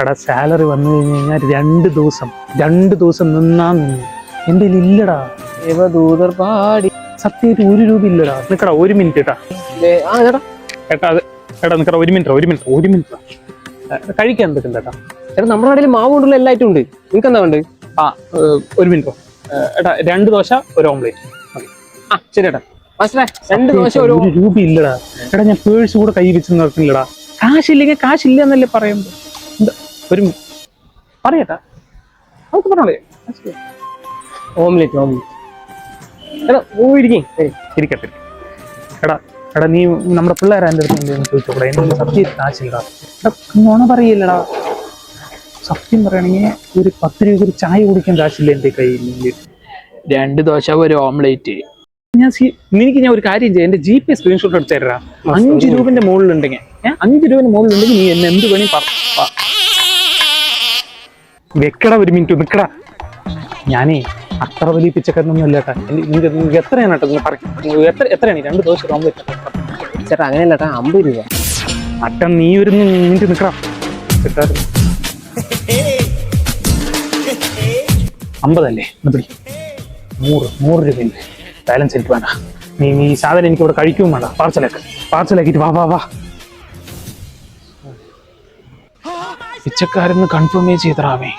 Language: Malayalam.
എടാ സാലറി വന്നു കഴിഞ്ഞ് കഴിഞ്ഞാൽ 2 ദിവസം നിന്നാ നിന്ന് എൻ്റെ ഇല്ലടാ. പാടി സത്യമായിട്ട് 1 രൂപ ഇല്ലടാ. നിക്കടാ 1 മിനിറ്റ് കേട്ടാ. ഏട്ടാ നിക്കടാ 1 മിനിറ്റ് കഴിക്കാൻ എന്തൊക്കെ ചേട്ടാ? ചേട്ടാ നമ്മുടെ നാട്ടിൽ മാവ് കൊണ്ടുള്ള എല്ലായിട്ടും ഉണ്ട്. നിങ്ങൾക്ക് എന്താ വേണ്ടത്? 1 മിനിറ്റ് ഏട്ടാ 2 ദോശ 1 ഓംലേറ്റ്. ശരി ഏട്ടാ. 2 ദോശ 1 രൂപ ഇല്ലടാ. എടാ ഞാൻ പേഴ്സ് കൂടെ കൈ വെച്ച് നടക്കുന്നില്ലടാ. കാശില്ലെങ്കിൽ കാശില്ല എന്നല്ലേ പറയുമ്പോ എന്താ ഒരു പറയട്ടാ. നമുക്ക് പറഞ്ഞോളേ. ഓംലേറ്റ് എടാ ഇരിക്കട്ടെ. എടാ നീ നമ്മുടെ പിള്ളേരെ എൻ്റെ അടുത്ത് ചോദിച്ചോടാ. എൻ്റെ സത്യം കാശില്ലടാ. നുണ പറയില്ലടാ. സത്യം പറയണെങ്കിൽ ഒരു 10 രൂപ ഒരു ചായ കുടിക്കാൻ കാശില്ല എൻ്റെ കയ്യിൽ. 2 ദോശ 1 ഓംലേറ്റ്. നിനക്ക് ഞാൻ ഒരു കാര്യം ചെയ്യാം. എന്റെ GP സ്ക്രീൻഷോട്ട് എടുത്ത് തരാം. 5 രൂപന്റെ മുകളിലുണ്ടെങ്കിൽ 5 രൂപന്റെ മുകളിലുണ്ടെങ്കിൽ നീ എന്നെ എന്ത് വേണേ വെക്കടാ. 1 മിനിറ്റ് നിക്കടാ. ഞാനേ അത്ര വലിയ പിച്ചക്കാരനൊന്നും അല്ല കേട്ടാ. നിങ്ങൾക്ക് എത്രയാണ് കേട്ടോ? എത്രയാണ് 2 ദോശ ഓംലേറ്റ്? ചേട്ടാ അങ്ങനെയല്ല കേട്ടാ, 50 രൂപ. അട്ട നീ ഒരു മിനിറ്റ് നിക്കടാ. 50 അല്ലേ? 100 രൂപയുണ്ട് ബാലൻസ്. എനിക്ക് വേണ്ട. നീ ഈ സാധനം എനിക്ക് ഇവിടെ കഴിക്കും വേണ്ട. പാർസലാക്കിട്ട് വാ. പിച്ചക്കാരെന്ന് കൺഫേം ചെയ്തറാമേ.